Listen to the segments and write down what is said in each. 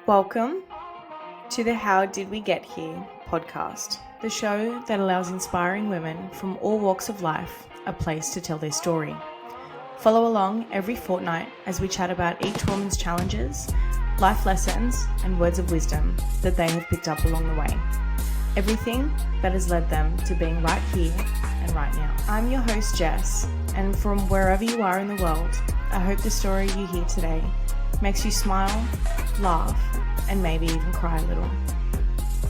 Welcome to the How Did We Get Here podcast, the show that allows inspiring women from all walks of life a place to tell their story. Follow along every fortnight as we chat about each woman's challenges, life lessons, and words of wisdom that they have picked up along the way. Everything that has led them to being right here and right now. I'm your host, Jess, and from wherever you are in the world, I hope the story you hear today makes you smile, laugh, and maybe even cry a little.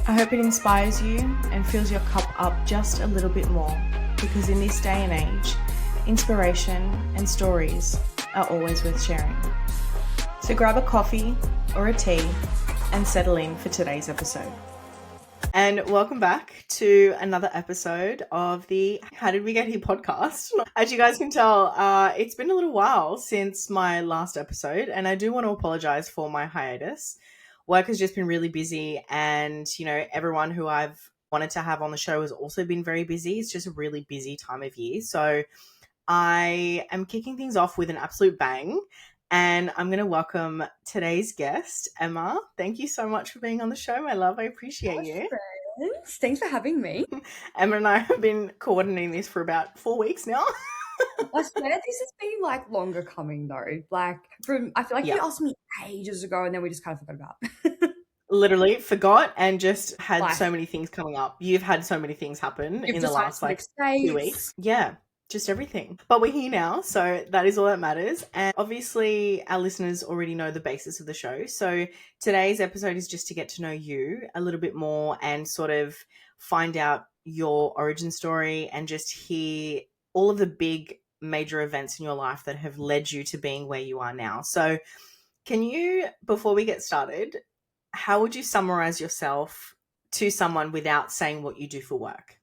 I hope it inspires you and fills your cup up just a little bit more, because in this day and age, inspiration and stories are always worth sharing. So grab a coffee or a tea and settle in for today's episode. And welcome back to another episode of the How Did We Get Here podcast. As you guys can tell, it's been a little while since my last episode, and I do want to apologize for my hiatus. Work has just been really busy, and, everyone who I've wanted to have on the show has also been very busy. It's just a really busy time of year. So I am kicking things off with an absolute bang, and I'm going to welcome today's guest, Emma. Thank you so much for being on the show, my love. I appreciate you. Thanks for having me. Emma and I have been coordinating this for about 4 weeks now. I swear this has been longer coming though. I feel like you asked me ages ago and then we just kind of forgot about. Literally forgot and just had so many things coming up. You've had so many things happen in the last 2 weeks. Yeah. Just everything. But we're here now, so that is all that matters. And obviously our listeners already know the basis of the show. So today's episode is just to get to know you a little bit more and sort of find out your origin story and just hear all of the big major events in your life that have led you to being where you are now. So can you, before we get started, how would you summarize yourself to someone without saying what you do for work?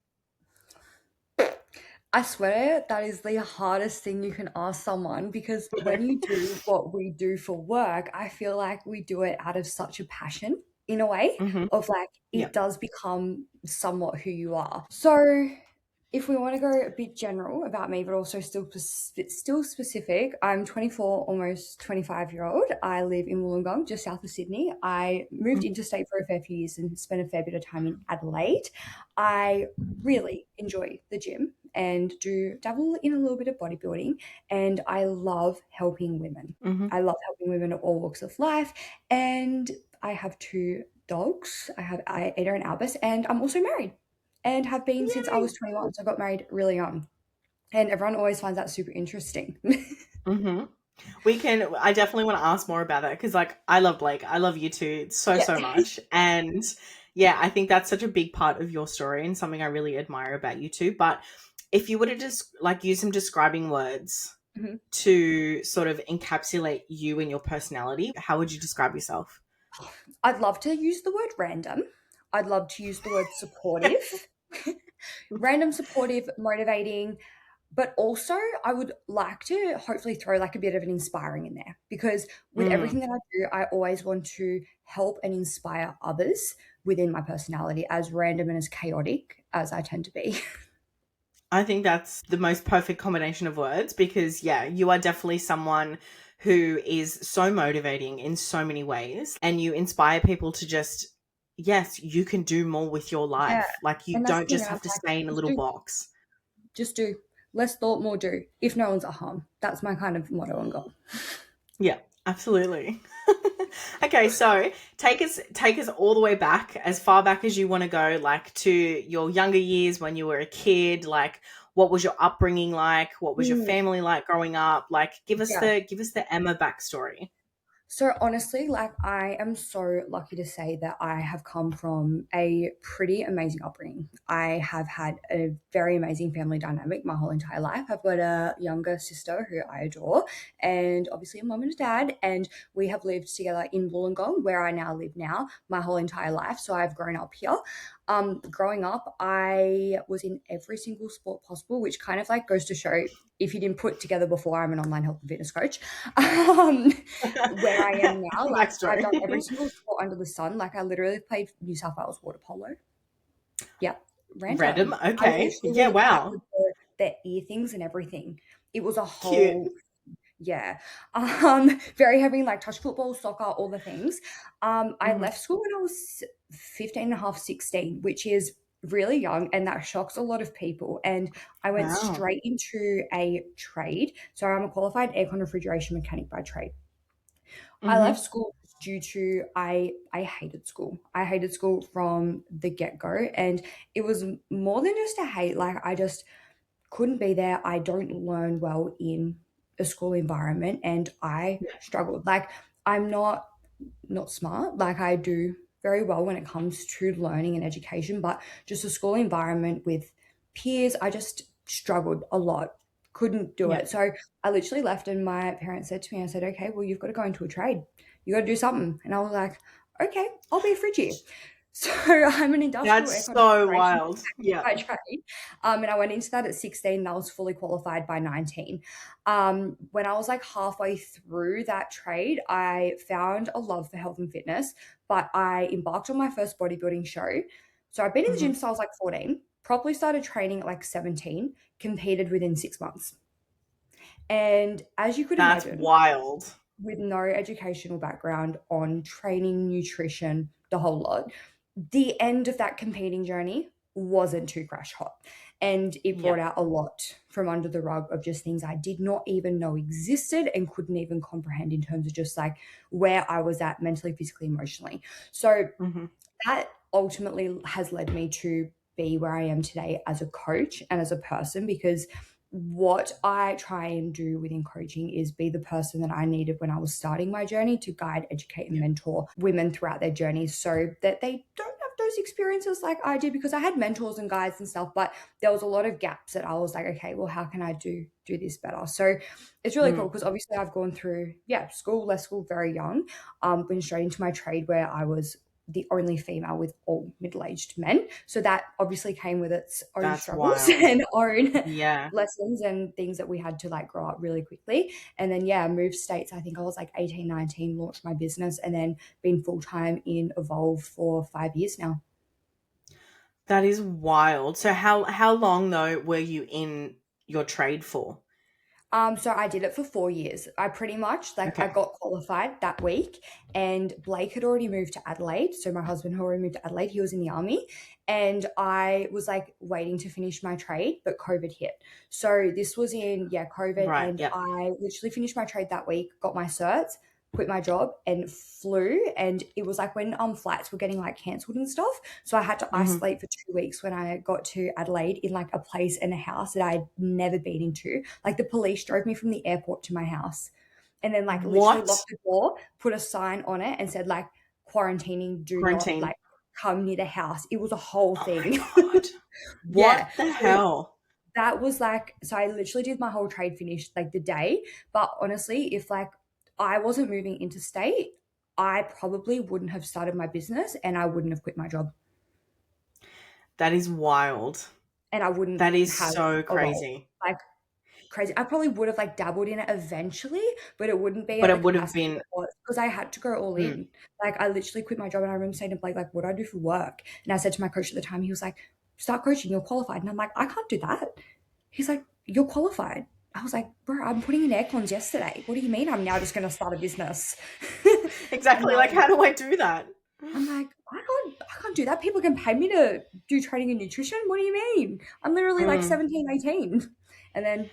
I swear that is the hardest thing you can ask someone, because when you do what we do for work, I feel like we do it out of such a passion in a way of it does become somewhat who you are. So if we want to go a bit general about me, but also still specific, I'm 24, almost 25-year-old. I live in Wollongong, just south of Sydney. I moved interstate for a fair few years and spent a fair bit of time in Adelaide. I really enjoy the gym and do dabble in a little bit of bodybuilding, and I love helping women. I love helping women of all walks of life, and I have 2 dogs. I have Ada and Albus, and I'm also married and have been since I was 21. So I got married really young, and everyone always finds that super interesting. I definitely want to ask more about that, because I love Blake. I love you too so much. And yeah, I think that's such a big part of your story and something I really admire about you too. But if you were to just use some describing words to sort of encapsulate you and your personality, how would you describe yourself? I'd love to use the word random. I'd love to use the word supportive. Random, supportive, motivating. But also I would like to hopefully throw a bit of an inspiring in there, because with everything that I do, I always want to help and inspire others within my personality, as random and as chaotic as I tend to be. I think that's the most perfect combination of words, because you are definitely someone who is so motivating in so many ways, and you inspire people to just, yes, you can do more with your life. You don't just have to stay in a little box. Just do. Less thought, more do. If no one's at harm. That's my kind of motto and goal. Yeah, absolutely. Okay, so take us all the way back, as far back as you want to go, to your younger years when you were a kid. What was your upbringing like? What was your family like growing up? Give us the Emma backstory. So honestly, I am so lucky to say that I have come from a pretty amazing upbringing. I have had a very amazing family dynamic my whole entire life. I've got a younger sister who I adore, and obviously a mum and a dad, and we have lived together in Wollongong, where I now live now, my whole entire life. So I've grown up here. Growing up, I was in every single sport possible, which kind of goes to show, if you didn't put together before, I'm an online health and fitness coach. Where I am now, I've done every single sport under the sun. I literally played New South Wales water polo. Yeah, random. Okay. Yeah. Wow. The ear things and everything. It was a whole. Cute. Yeah. Very heavy in like touch football, soccer, all the things. I left school when I was 15 and a half, 16, which is really young, and that shocks a lot of people. And I went Wow. straight into a trade. So I'm a qualified aircon refrigeration mechanic by trade. I left school due to I hated school. I hated school from the get-go, and it was more than just a hate. Like I just couldn't be there. I don't learn well in a school environment, and I Yeah. struggled. Like I'm not smart. Like I do very well when it comes to learning and education, but just a school environment with peers, I just struggled a lot. Couldn't do Yeah. it. So I literally left, and my parents said to me, I said, okay, well, you've got to go into a trade. You got to do something. And I was like, okay, I'll be a fridgie. So I'm an industrial That's aircon so refrigeration wild. Yeah. by trade. And I went into that at 16 and I was fully qualified by 19. When I was like halfway through that trade, I found a love for health and fitness, but I embarked on my first bodybuilding show. So I've been in the gym since I was like 14, properly started training at like 17, competed within 6 months. And as you could That's imagine, wild. with no educational background on training, nutrition, the whole lot, the end of that competing journey wasn't too crash hot. And it Yeah. brought out a lot from under the rug of just things I did not even know existed and couldn't even comprehend in terms of just like where I was at mentally, physically, emotionally. So that ultimately has led me to be where I am today as a coach and as a person, because what I try and do within coaching is be the person that I needed when I was starting my journey to guide, educate, and mentor women throughout their journeys so that they don't have those experiences like I did, because I had mentors and guides and stuff, but there was a lot of gaps that I was like, okay, well, how can I do this better? So it's really cool because obviously I've gone through, school, left school very young, went straight into my trade where I was the only female with all middle-aged men. So that obviously came with its own That's struggles wild. and own Yeah. lessons and things that we had to like grow up really quickly. And then, moved states. I think I was like 18, 19, launched my business, and then been full-time in Evolve for 5 years now. That is wild. So how long though were you in your trade for? So I did it for 4 years. I pretty much like I Okay. got qualified that week, and Blake had already moved to Adelaide. So my husband had already moved to Adelaide. He was in the army, and I was like waiting to finish my trade, but COVID hit. So this was in COVID, Right. and Yep. I literally finished my trade that week, got my certs, quit my job, and flew. And it was like when flights were getting like cancelled and stuff. So I had to isolate for 2 weeks when I got to Adelaide in like a place and a house that I'd never been into. Like the police drove me from the airport to my house, and then like literally What? locked the door, put a sign on it and said like quarantining, do not Quarantine. like come near the house. It was a whole Oh my thing. God. What Yeah. the So hell? that was like, so I literally did my whole trade finish like the day. But honestly, if like I wasn't moving interstate, I probably wouldn't have started my business, and I wouldn't have quit my job, That is wild. and I wouldn't That is have so evolved. crazy. Like crazy. I probably would have like dabbled in it eventually, but it wouldn't be But at the it would have capacity been it was because I had to go all in. Like I literally quit my job, and I remember saying to Blake, like, what do I do for work? And I said to my coach at the time, he was like, start coaching, you're qualified. And I'm like, I can't do that. He's like, you're qualified. I was like, bro, I'm putting in air cons yesterday. What do you mean I'm now just going to start a business? And exactly like how do I do that? I'm like, I can't do that. People can pay me to do training and nutrition. What do you mean? I'm literally like 17, 18. And then,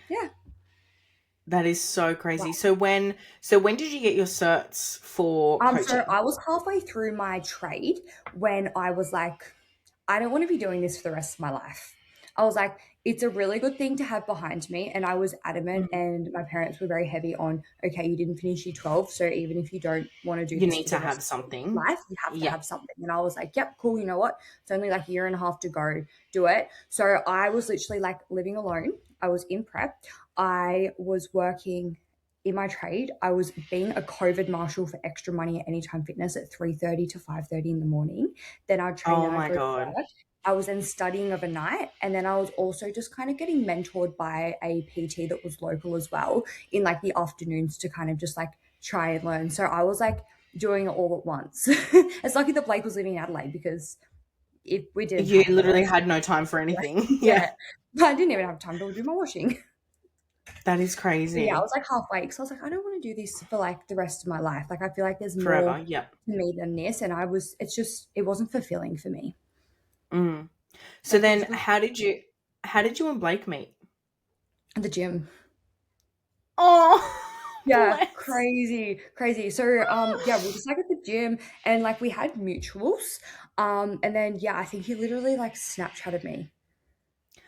That is so wow. crazy. So when did you get your certs for So coaching? I was halfway through my trade when I was like, I don't want to be doing this for the rest of my life. I was like, it's a really good thing to have behind me. And I was adamant, and my parents were very heavy on, okay, you didn't finish year 12. So even if you don't want to do You this need for to the have rest of your something. life, you have to Yeah. have something. And I was like, yep, cool. You know what? It's only like a year and a half to go, do it. So I was literally like living alone. I was in prep. I was working in my trade. I was being a COVID marshal for extra money at Anytime Fitness at 3:30 to 5:30 in the morning. Then I'd train, Oh then I'd my go to God. work. I was then studying overnight, and then I was also just kind of getting mentored by a PT that was local as well in like the afternoons to kind of just like try and learn. So I was like doing it all at once. It's lucky that Blake was living in Adelaide, because if we didn't You have the literally rest, had no time for anything. Yeah. yeah, I didn't even have time to do my washing. That is But yeah, I crazy. was like halfway because I was like, I don't want to do this for like the rest of my life. Like I feel like there's more Forever. Yep. to me than this, and it wasn't fulfilling for me. Mm. So Like then physically, how did you and Blake meet? at the gym. Oh, Yeah, bless. crazy, crazy. So, yeah, we're just like at the gym and like we had mutuals. And then yeah, I think he literally like Snapchatted me.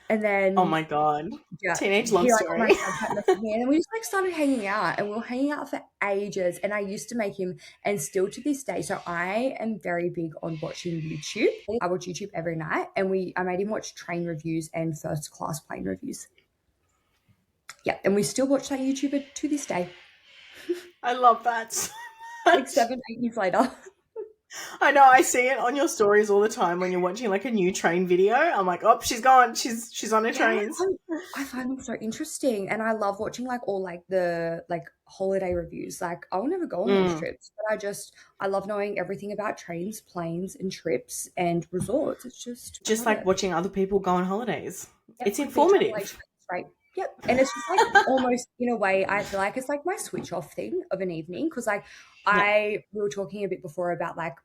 And Oh then my God. yeah, Teenage love he like on my story. Snapchat messaged me and then we just like started hanging out and we were hanging out for ages. And I used to make him and still to this day. So I am very big on watching YouTube. I watch YouTube every night and I made him watch train reviews and first class plane reviews. Yeah, and we still watch that YouTuber to this day, I love that so like much. 7, 8 years later. I know, I see it on your stories all the time when you're watching like a new train video. I'm like, oh, she's gone. She's on her Yeah, trains. I find them so interesting, and I love watching like all like the like holiday reviews. Like I'll never go on those Mm. trips, but I love knowing everything about trains, planes, and trips and resorts. I Just love like it. watching other people go on holidays. Yep, It's quick beach informative. regulations, right? Yep, and it's just like almost in a way, I feel like it's like my switch off thing of an evening because like Yeah. we were talking a bit before about like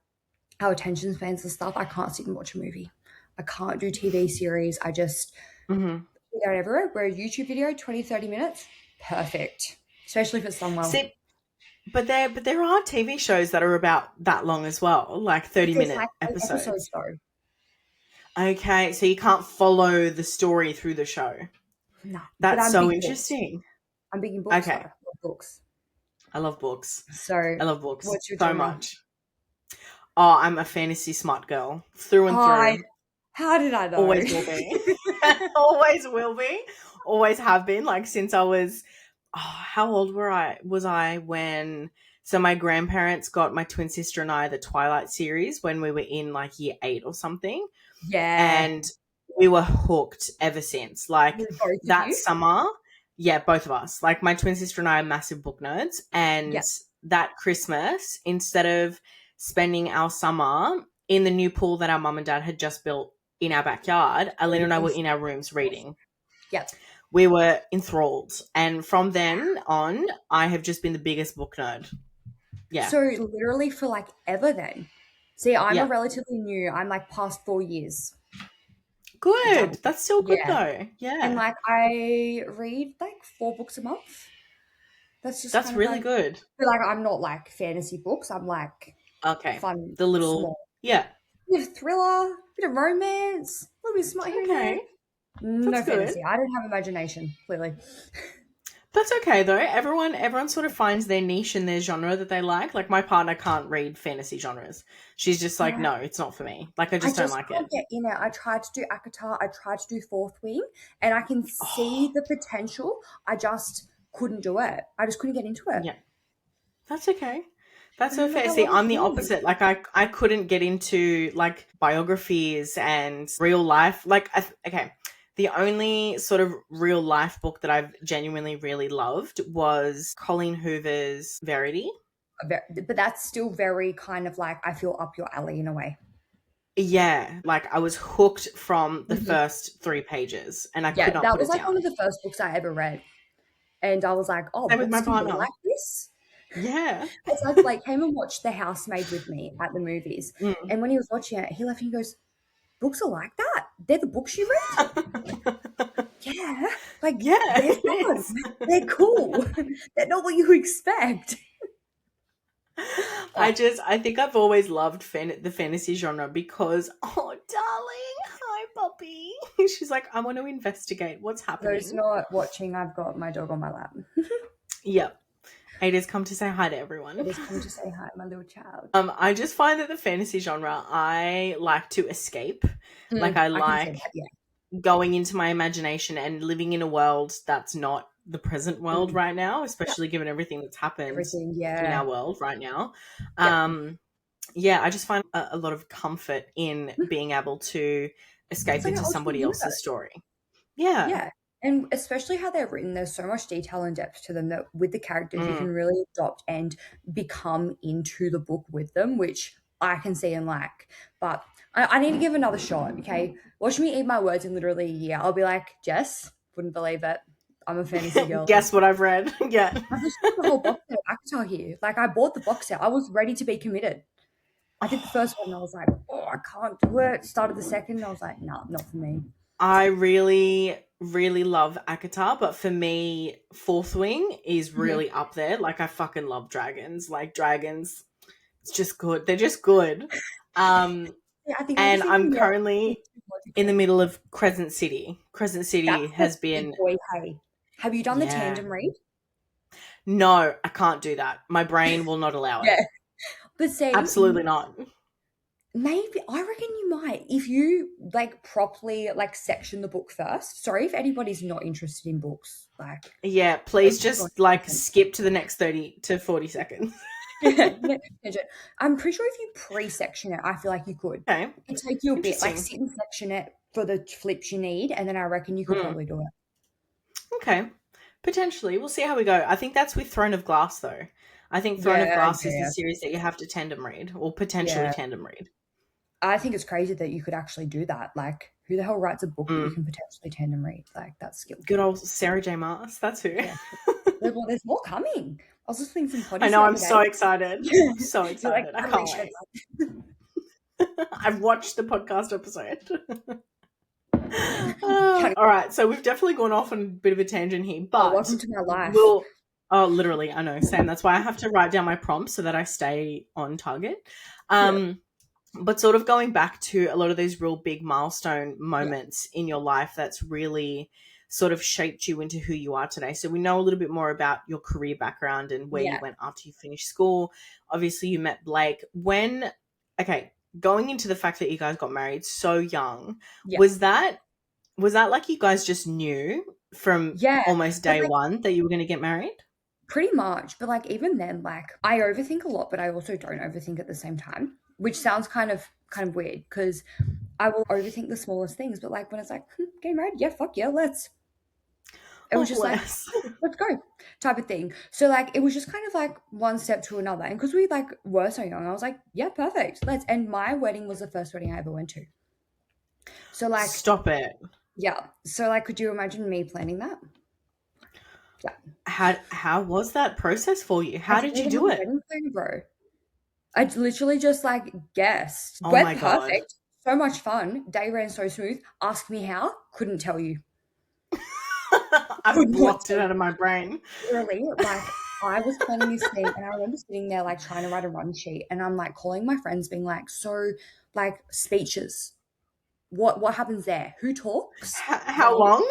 our attention spans and stuff. I can't sit and watch a movie. I can't do TV series. I just Hmm. Go everywhere. Where a YouTube video, 20, 30 minutes, perfect. Especially if it's done well. See, but there are TV shows that are about that long as well, like But there's 30-minute like 8 episodes episodes. though. Okay, so you can't follow the story through the show. No. But That's I'm so big books. interesting. I'm big in books though. Okay, I love books. I love books. So I love books what's your so genre? much. Oh, I'm a fantasy smart girl through and Hi. through. How did I know? Always will be. Always will be. Always have been. Like since I was, how old was I when? So my grandparents got my twin sister and I the Twilight series when we were in like year 8 or something, Yeah. and we were hooked ever since. Like With both of that you? summer, yeah, both of us. Like my twin sister and I are massive book nerds, and Yeah. that Christmas, instead of spending our summer in the new pool that our mum and dad had just built in our backyard, Alina and I were in our rooms reading. Yeah. We were enthralled, and from then on, I have just been the biggest book nerd. Yeah, So literally for like ever then. See, I'm a yeah, relatively new, I'm like past 4 years good. done. That's still good Yeah. though. And Yeah, like I read like 4 books a month. That's just that's kind of really like, good. but like I'm not like fantasy books. I'm like Okay, fun, the little small, yeah. bit of thriller, bit of romance, a little bit of smut here and there. Okay, No that's good. fantasy. I don't have imagination, clearly. That's okay though. Everyone sort of finds their niche and their genre that they like. Like my partner can't read fantasy genres. She's just like, Yeah. no, it's not for me. Like I I just don't just like it. can't get in it. I tried to do Akatar, I tried to do Fourth Wing, and I can see Oh, the potential. I just couldn't do it. I just couldn't get into it. yeah. That's okay. That's And so I'm like, fair. I See, love I'm the you. opposite. Like I couldn't get into like biographies and real life. Like okay, the only sort of real life book that I've genuinely really loved was Colleen Hoover's Verity. But that's still very kind of like I feel up your alley in a way. Yeah, like I was hooked from the Mhm. first 3 pages and I could Yeah, not that put was it like one down. of the first books I ever read. And I was like, oh, Same with books my can be partner. like this. Yeah. It's like Blake came and watched The Housemaid with me at the movies. Mm. And when he was watching it, he left and he goes, books are like that. They're the books you read? Yeah. Like, Yeah, they're it fun. is. They're cool. They're not what you expect. But I think I've always loved the fantasy genre because, oh, darling, hi, puppy. She's like, I want to investigate what's those happening. not watching, I've got my dog on my lap. Yep. Ada's come to say hi to It everyone. has come to say hi, my little child. I just find that the fantasy genre, I like to escape. Like, I I can see like that, yeah. going into my imagination and living in a world that's not the present world Mm. right now, Yep. especially given everything that's happened Everything, in yeah. our world right now. Yep. Yeah, I just find a lot of comfort in being able to It's escape like an into alternate somebody else's universe. story. Yeah. Yeah, and especially how they're written, there's so much detail and depth to them that with the characters, you Mm. can really adopt and become into the book with them, which I can see and like. But I need to give another shot, okay? Watch me eat my words in literally a year. I'll be like, Jess, wouldn't believe it. I'm a fantasy girl. Guess what I've read? Yeah. I've just got the whole box set of ACOTAR here. Like, I bought the box set. I was ready to be committed. I did the first one and I was like, oh, I can't do it. Started the second and I was like, nah, not for me. I really, really love ACOTAR, but for me, Fourth Wing is really up there. Like, I fucking love dragons. Like, dragons, it's just good. They're just good. Yeah, I think And I'm more currently in the middle of Crescent City. Crescent City That's has the been... big boy, hey. Have you done the tandem read? No, I can't do that. My brain will not allow it. Yeah. But see, Absolutely not. maybe I reckon you might if you like properly like section the book first. Sorry if anybody's not interested in books. Like, Yeah, please just like skip to the next 30 to 40 seconds. I'm pretty sure if you pre-section it, I feel like you could. Okay. It'd take you a bit, like sit and section it for the flips you need, and then I reckon you could probably do it. Okay. Potentially. We'll see how we go. I think that's with Throne of Glass, though. I think Throne of Glass is the series that you have to tandem read, or potentially tandem read. I think it's crazy that you could actually do that. Like, who the hell writes a book that you can potentially tandem read? Like, that's skill. Good old Sarah J. Maas. That's who. Yeah. Well, there's more coming. I was listening to some podcasts. I know. I'm so excited. I'm so excited. I can't wait. I've watched the podcast episode. All right. So we've definitely gone off on a bit of a tangent here, but welcome to my life. Literally, I know, Sam. That's why I have to write down my prompts so that I stay on target. But sort of going back to a lot of these real big milestone moments in your life that's really sort of shaped you into who you are today. So we know a little bit more about your career background and where you went after you finished school. Obviously, you met Blake. Going into the fact that you guys got married so young, was that like you guys just knew from almost day one that you were going to get married? Pretty much. But like, even then, like, I overthink a lot, but I also don't overthink at the same time, which sounds kind of weird because I will overthink the smallest things. But like, when it's like, getting married, yeah, fuck yeah, let's. It was just like, let's go type of thing. So like, it was just kind of like one step to another. And because we like were so young, I was like, yeah, perfect. Let's. And my wedding was the first wedding I ever went to. So like, stop it. Yeah. So like, could you imagine me planning that? Yeah. How was that process for you? How did you do it? Plan, bro. I literally just like guessed. Oh Went my perfect. God. So much fun. Day ran so smooth. Ask me how. Couldn't tell you. I've blocked it out of my brain. Really? Like, I was planning this thing and I remember sitting there like trying to write a run sheet and I'm like calling my friends being like, so like speeches. What happens there? Who talks? How long?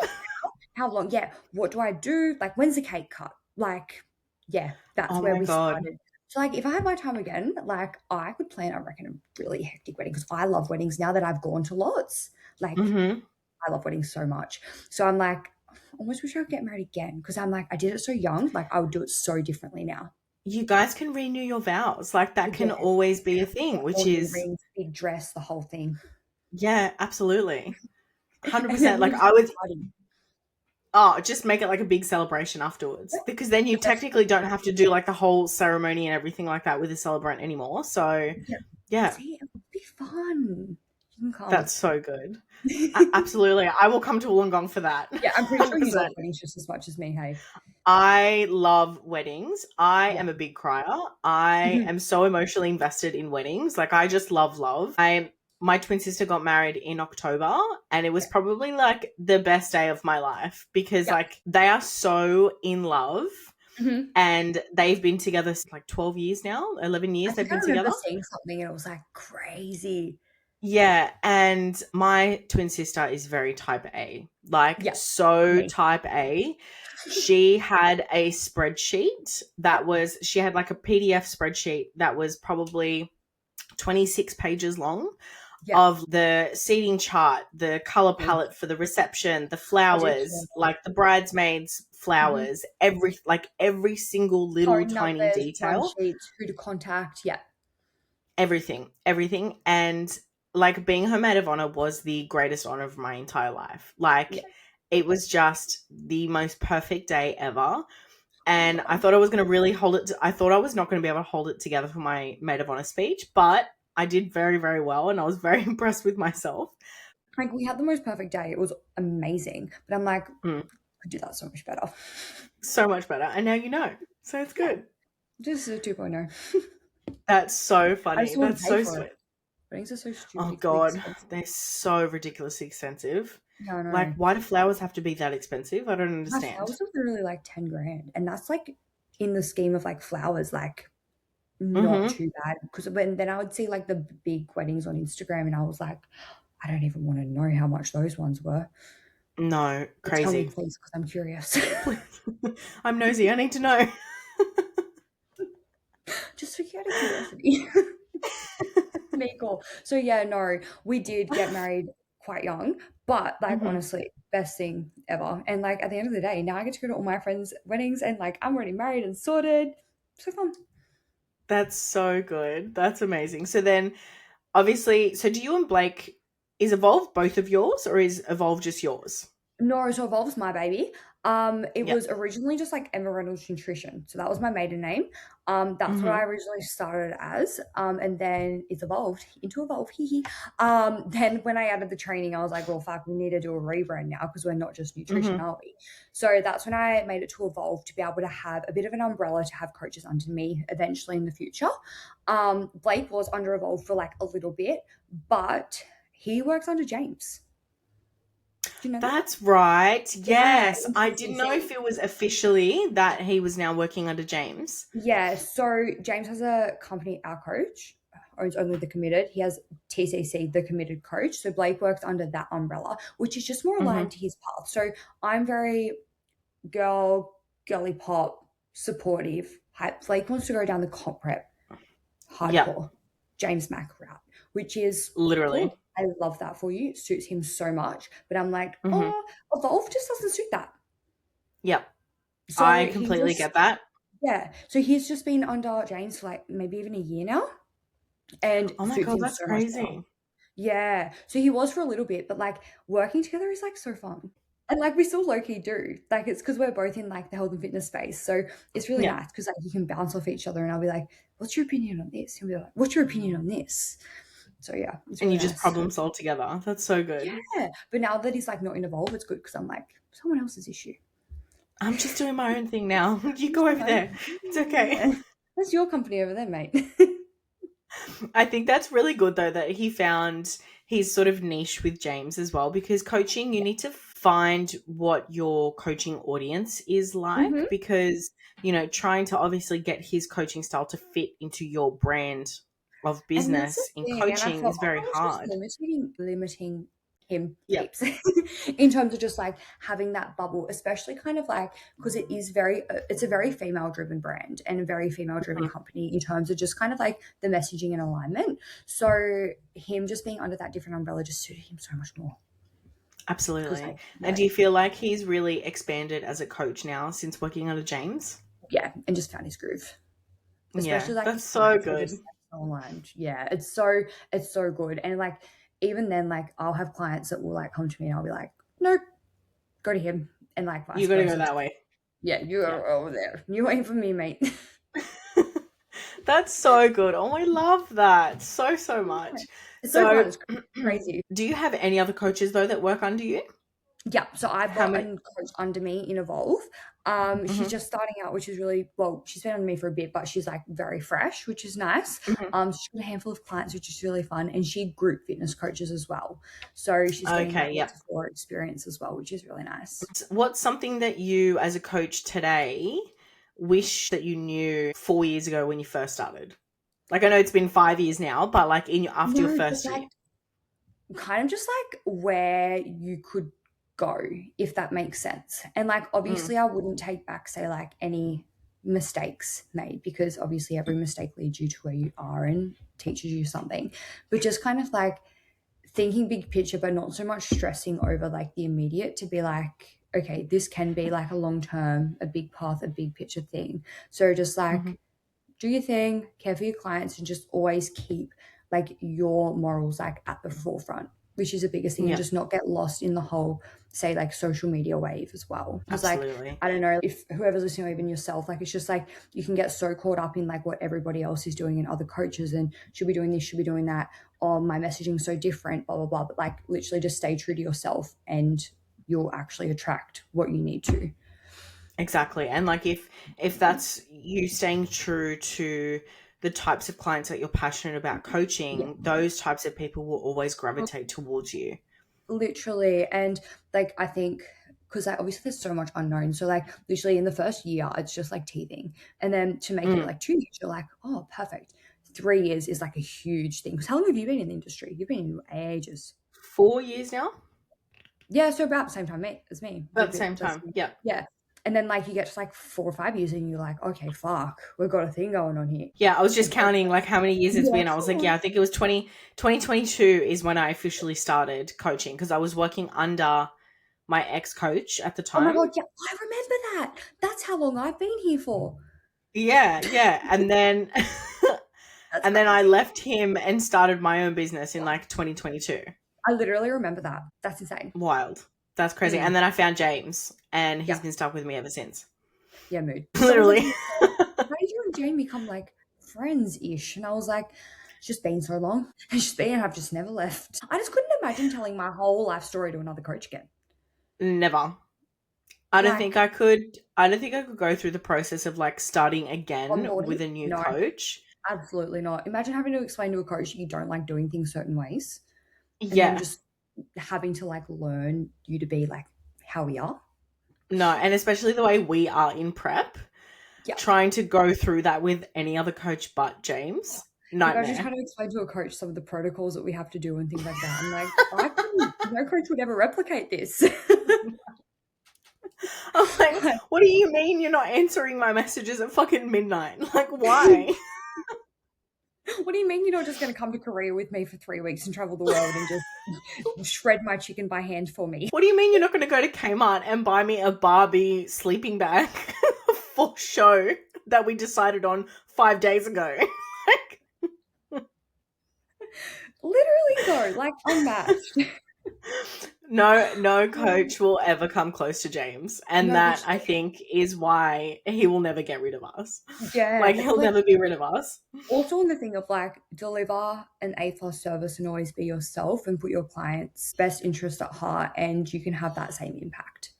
How long? Yeah. What do I do? Like, when's the cake cut? Like, yeah, that's where we started. So like, if I had my time again, like I could plan, I reckon, a really hectic wedding because I love weddings now that I've gone to lots. Like, I love weddings so much. So I'm like, I almost wish I could get married again because I'm like, I did it so young. Like, I would do it so differently now. You guys can renew your vows. Like, that can always be a thing, which is rings, big dress, the whole thing. Yeah, absolutely. 100%. Like, I would. Just make it like a big celebration afterwards because then you technically don't have to do like the whole ceremony and everything like that with a celebrant anymore. So, yeah. See, it would be fun. You can come. That's so good. Absolutely. I will come to Wollongong for that. Yeah, I'm pretty sure you love weddings just as much as me, hey? I love weddings. I am a big crier. I am so emotionally invested in weddings. Like, I just love. My twin sister got married in October and it was probably like the best day of my life because like they are so in love and they've been together like 12 years now, 11 years they've been together. I remember seeing something and it was like crazy. Yeah, and my twin sister is very type A, type A. She had a spreadsheet she had like a PDF spreadsheet that was probably 26 pages long. Of the seating chart, the color palette for the reception, the flowers, like the bridesmaids' flowers, every single little tiny detail. Sheets, who to contact, everything. And like being her maid of honor was the greatest honor of my entire life. It was just the most perfect day ever. And I thought I was going to really I thought I was not going to be able to hold it together for my maid of honor speech, but I did very, very well and I was very impressed with myself. Like, we had the most perfect day. It was amazing. But I'm like, could do that so much better. So much better. And now you know. So it's good. This is a 2.0. That's so I funny. just want That's to pay so for sweet. it. Weddings are so Oh stupidly God, expensive. they're so ridiculously expensive. Yeah, I know. Like, why do flowers have to be that expensive? I don't My understand. flowers are literally like 10 grand. And that's like in the scheme of like flowers, like not Mm-hmm. too bad. Because then I would see like the big weddings on Instagram and I was like, I don't even want to know how much those ones were. No, But tell me crazy. please, because I'm curious. I'm nosy. I need to know. Just out of curiosity. Me cool. So yeah, no, we did get married quite young, but like Hmm. honestly, best thing ever. And like at the end of the day, now I get to go to all my friends' weddings and like I'm already married and sorted. So fun. That's so good. That's amazing. So then, obviously, so do you and Blake, is Evolve both of yours or is Evolve just yours? No, so Evolve's my baby. It Yep. was originally just like Emma Reynolds Nutrition. So that was my maiden name. That's what I Hmm. originally started as. And then it's evolved into Evolve. Hee hee. Then when I added the training, I was like, well, fuck, we need to do a rebrand now because we're not just nutrition, Hmm. are we? So that's when I made it to Evolve to be able to have a bit of an umbrella to have coaches under me eventually in the future. Blake was under Evolve for like a little bit, but he works under James. Do you know that? That's right. Yeah, Yes. in I didn't know if TCC. it was officially that he was now working under James. Yeah, so James has a company, Our Coach, owns only the committed. He has TCC, the committed coach. So Blake works under that umbrella, which is just more Hmm. aligned to his path. So I'm very girly pop, supportive. Hype. Blake wants to go down the comp prep, Yep. hardcore, James Mack route, which is Literally. cool. I love that for you. It suits him so much. But I'm like, Hmm. oh, Evolve just doesn't suit that. Yep. I So he completely just get that. Yeah. So he's just been under James for like maybe even a year now and Oh my suits God, him that's so much better. crazy. Yeah. So he was for a little bit, but like working together is like so fun. And like we still low key do. Like it's because we're both in like the health and fitness space. So it's really Yeah. nice because like you can bounce off each other and I'll be like, what's your opinion on this? He'll be like, what's your opinion on this? So yeah, it's And really you just nice. problem solve together. That's so good. Yeah. But now that he's like not in Evolve, it's good because I'm like, someone else's issue. I'm just doing my own thing now. You Just go do over my own there. thing. It's okay. Yeah. That's your company over there, mate. I think that's really good though that he found his sort of niche with James as well because coaching, you need to find what your coaching audience is like Hmm. because, trying to obviously get his coaching style to fit into your brand of And that's the business in thing, and I coaching felt is like very I was just hard. limiting him Yep. heaps in terms of just like having that bubble, especially kind of like because it's a very female driven brand and a very female driven Mhm. company in terms of just kind of like the messaging and alignment. So him just being under that different umbrella just suited him so much more because Absolutely. like And do you feel like he's really expanded as a coach now since working under James? yeah, and just found his groove. Yeah, Especially like that's his so clients are just good. like so aligned. Yeah, it's so good. And like even then, like I'll have clients that will like come to me and I'll be like, nope, go to him, and like You vice got to go versa. that way. Yeah, you Yeah. are over there. You ain't for me, mate. That's so good. Oh, I love that so, so Yeah. much. It's so So, fun. It's crazy. do you have any other coaches though that work under you? Yeah, so I've How got a many? coach under me in Evolve. She's Hmm. just starting out, which is really well. She's been under me for a bit, but she's like very fresh, which is nice. Hmm. She's got a handful of clients, which is really fun, and she group fitness coaches as well. So she's getting Okay, like yeah. lots of floor experience as well, which is really nice. What's something that you, as a coach today, wish that you knew 4 years ago when you first started? Like, I know it's been 5 years now, but like after your No, but first year. like kind of just like where you could go, if that makes sense. And like Mm, obviously I wouldn't take back, say, like any mistakes made because obviously every mistake leads you to where you are and teaches you something. But just kind of like thinking big picture, but not so much stressing over like the immediate to be like, okay, this can be like a long term, a big path, a big picture thing. So just hmm. like do your thing, care for your clients, and just always keep like your morals like at the forefront, which is the biggest thing, and Yeah, just not get lost in the whole, say, like social media wave as well. Because like absolutely. I don't know if whoever's listening, or even yourself, like it's just like you can get so caught up in like what everybody else is doing and other coaches and should be doing this, should be doing that. Oh, my messaging's so different, blah blah blah. But like literally just stay true to yourself and you'll actually attract what you need to. Exactly. And like if that's you staying true to the types of clients that you're passionate about Yeah. coaching, those types of people will always gravitate towards you. Literally. And like, I think because like obviously there's so much unknown. So like literally in the first year, it's just like teething. And then to make it Mm. like 2 years, you're like, oh, perfect. 3 years is like a huge thing. Because how long have you been in the industry? You've been in ages. 4 years now? Yeah, so about the same time as me. About the same time. Yeah. Yeah. And then like you get to like 4 or 5 years and you're like, okay, fuck, we've got a thing going on here. Yeah, I was just counting like how many years it's Yeah. been. I was like, yeah, I think it was 2022 is when I officially started coaching because I was working under my ex-coach at the Oh my time. God, yeah, I remember that. That's how long I've been here for. Yeah. And then That's and then I crazy. left him and started my own business in like 2022. I literally remember that. That's insane. Wild. That's crazy. Mm, And then I found James and he's yeah, been stuck with me ever since. yeah, mood. Someone was Literally. like, how did you and Jane become like friends-ish? And I was like, it's just been so long. It's just been, and I've just never left. I just couldn't imagine telling my whole life story to another coach again. Never. I don't think Like, I could go through the process of like starting again onboarding? with a new No, coach. absolutely not. Imagine having to explain to a coach that you don't like doing things certain ways and them Yeah. just having to like learn you to be like how we are. No, and especially the way we are in prep, Yeah. trying to go through that with any other coach but James. Imagine Nightmare. trying to explain to a coach some of the protocols that we have to do and things like that. I'm like, no coach would ever replicate this. I'm like, what do you mean you're not answering my messages at fucking midnight? Like, why? What do you mean you're not just going to come to Korea with me for 3 weeks and travel the world and just shred my chicken by hand for me? What do you mean you're not going to go to Kmart and buy me a Barbie sleeping bag for show that we decided on 5 days ago? Literally though, like unmatched. No coach will ever come close to James. And No, that, I think, is why he will never get rid of us. yeah, Like, he'll never be rid of us. also in the thing of like deliver an A+ service and always be yourself and put your client's best interest at heart, and you can have that same impact.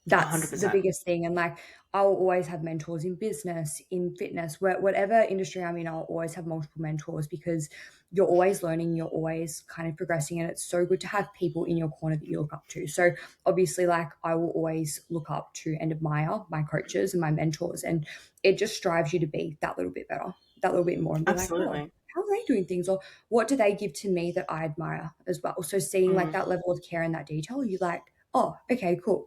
That's the 100%. biggest thing. And like I'll always have mentors in business, in fitness, whatever industry I'm in, I'll always have multiple mentors because you're always learning, you're always kind of progressing, and it's so good to have people in your corner that you look up to. So obviously, like I will always look up to and admire my coaches and my mentors, and it just drives you to be that little bit better, that little bit more, and be Absolutely. like, oh, how are they doing things, or what do they give to me that I admire as well? So seeing like that level of care and that detail, you're like, oh, okay, cool.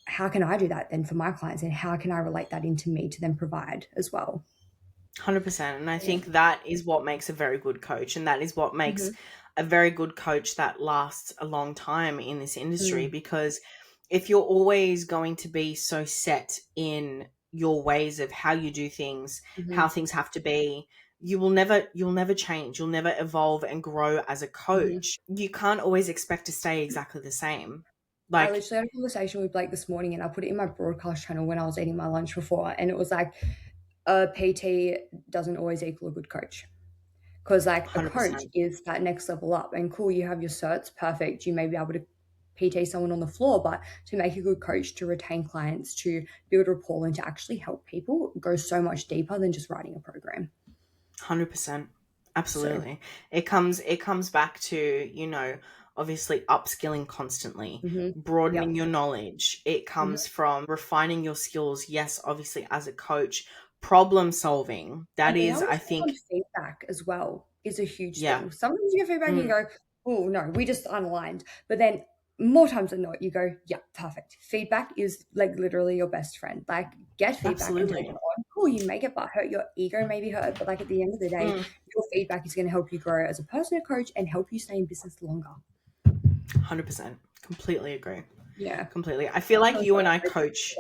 How can I do that then for my clients, and how can I relate that into me to then provide as well? 100%. And I think that is what makes a very good coach. And that is what makes a very good coach that lasts a long time in this industry. Because if you're always going to be so set in your ways of how you do things, how things have to be, you'll never change. You'll never evolve and grow as a coach. You can't always expect to stay exactly the same. I Like, literally had a conversation with Blake this morning, and I put it in my broadcast channel when I was eating my lunch before, and it was like a PT doesn't always equal a good coach. Because like a coach 100%. is that next level up, and cool, you have your certs, perfect, you may be able to PT someone on the floor, but to make a good coach, to retain clients, to build rapport, and to actually help people goes so much deeper than just writing a program. 100%. Absolutely. It comes back to, obviously upskilling constantly, broadening your knowledge. It comes from refining your skills. Yes, obviously as a coach, problem solving. That And being is, able to I take on think, feedback as well is a huge yeah. thing. Sometimes you get feedback and you Mm, go, oh, no, we just unaligned. But then more times than not, you go, yeah, perfect. Feedback is like literally your best friend. Like get feedback and take absolutely. it on. Cool, you may get butt hurt, your ego may be hurt, but like at the end of the day, your feedback is going to help you grow as a personal coach and help you stay in business longer. 100%. Completely agree. Yeah. Completely. I feel like you and I coach.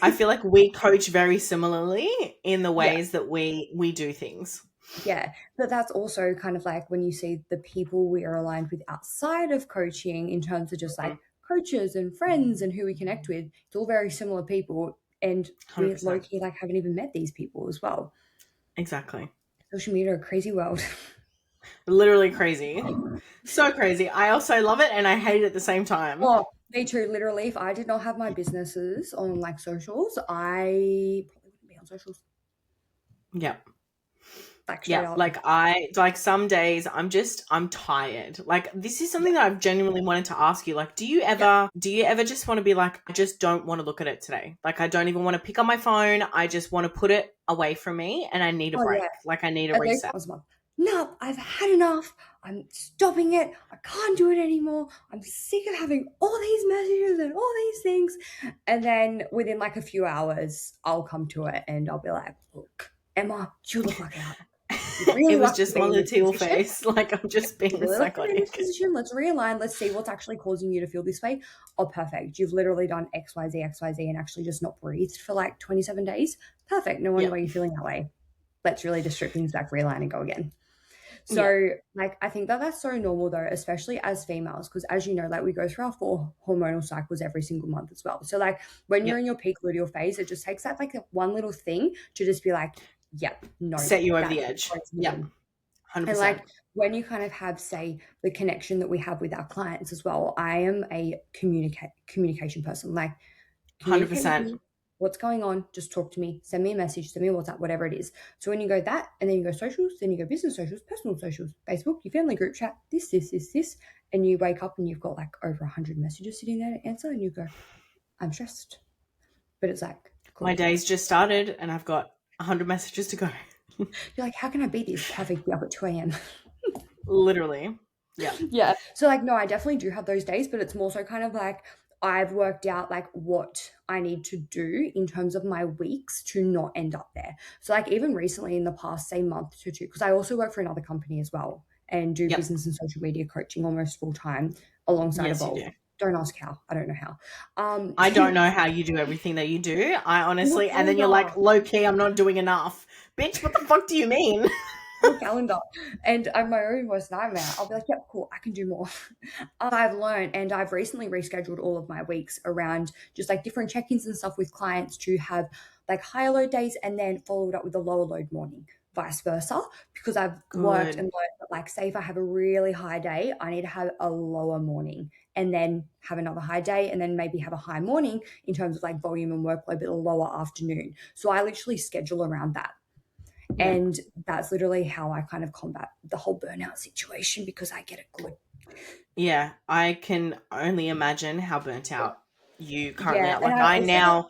I feel like we coach very similarly in the Yeah. ways that we do things. Yeah, but that's also kind of like when you see the people we are aligned with outside of coaching in terms of just like coaches and friends and who we connect with, it's all very similar people. And we 100%. low-key like haven't even met these people as well. Exactly. Social media, a crazy world. Literally crazy. So crazy. I also love it and I hate it at the same time. Oh, Me too. Literally, if I did not have my businesses on like socials, I probably wouldn't be on socials. Yeah. Like straight Yeah, up. like some days I'm tired. Like this is something that I've genuinely wanted to ask you. Like, Yeah. do you ever just want to be like, I just don't want to look at it today. Like I don't even want to pick up my phone. I just want to put it away from me and I need a Oh break. yeah. Like I need a At least reset. once a month. No, I've had enough. I'm stopping it. I can't do it anymore. I'm sick of having all these messages and all these things. And then within like a few hours, I'll come to it and I'll be like, look, Emma, you look like out. You'd really It was like to just be my in little this teal position. face. Like I'm just being Really like to be in this psychotic. position. Let's realign. Let's see what's actually causing you to feel this way. Oh, perfect. You've literally done X, Y, Z, X, Y, Z, and actually just not breathed for like 27 days. Perfect. No wonder Yeah. why you're feeling that way. Let's really just strip things back, realign, and go again. Yeah. So, like, I think that that's so normal though, especially as females, because as you know, like, we go through our 4 hormonal cycles every single month as well. So, like, when Yeah. you're in your peak luteal phase, it just takes that like one little thing to just be like, yep, no, Set you over the that's edge. where it's Yeah. moving. And 100%. like when you kind of have, say, the connection that we have with our clients as well, I am a communication person. Like, communicate with 100%. me. What's going on? Just talk to me. Send me a message. Send me a WhatsApp, whatever it is. So when you go that, and then you go socials, then you go business socials, personal socials, Facebook, your family group chat, this, and you wake up and you've got like over 100 messages sitting there to answer, and you go, I'm stressed. But it's like, My cool. day's just started and I've got 100 messages to go. You're like, how can I beat this? Perfect. Be up at 2 a.m. Literally. Yeah. Yeah. So like no, I definitely do have those days, but it's more so kind of like I've worked out like what I need to do in terms of my weeks to not end up there. So like even recently in the past, say month to two, because I also work for another company as well and do Yep. business and social media coaching almost full time alongside Yes, you Evolve. do. Don't ask how. I don't know how. I don't know how you do everything that you do. I I'm a honestly, and then you're like, calendar. low key, I'm not doing enough. Bitch, what the fuck do you mean? I'm a calendar. And I'm my own worst nightmare. I'll be like, yep, cool, I can do more. I've learned and I've recently rescheduled all of my weeks around just like different check-ins and stuff with clients to have like higher load days and then followed up with a lower load morning, vice versa. Because I've worked and Good. learned that like say if I have a really high day, I need to have a lower morning and then have another high day and then maybe have a high morning in terms of like volume and workload, but a lower afternoon. So I literally schedule around that. Yeah. And that's literally how I kind of combat the whole burnout situation because I get it good. Yeah. I can only imagine how burnt out you currently Yeah. are. And Like I I also now,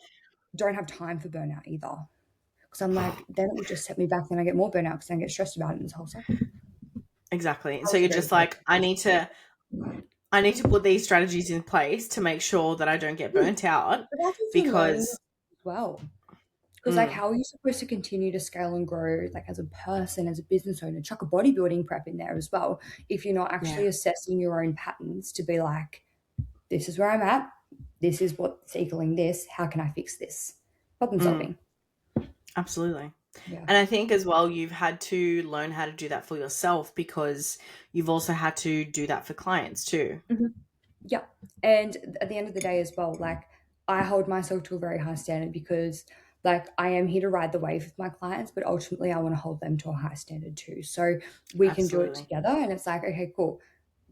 don't have time for burnout either. Because I'm like, then it would just set me back. Then I get more burnout because then I get stressed about it in this whole cycle. exactly. I So was you're very just like, I need to put these strategies in place to make sure that I don't get burnt out But that's also learning because, as well. Because like, mm, how are you supposed to continue to scale and grow, like as a person, as a business owner? Chuck a bodybuilding prep in there as well. If you're not actually yeah. assessing your own patterns to be like, this is where I'm at. This is what's equaling this. How can I fix this? Problem Mm, solving. absolutely. Yeah. And I think as well, you've had to learn how to do that for yourself because you've also had to do that for clients too. Mhm. Yeah. And at the end of the day as well, like I hold myself to a very high standard because like I am here to ride the wave with my clients, but ultimately I want to hold them to a high standard too. So we can do it Absolutely. together and it's like, okay, cool.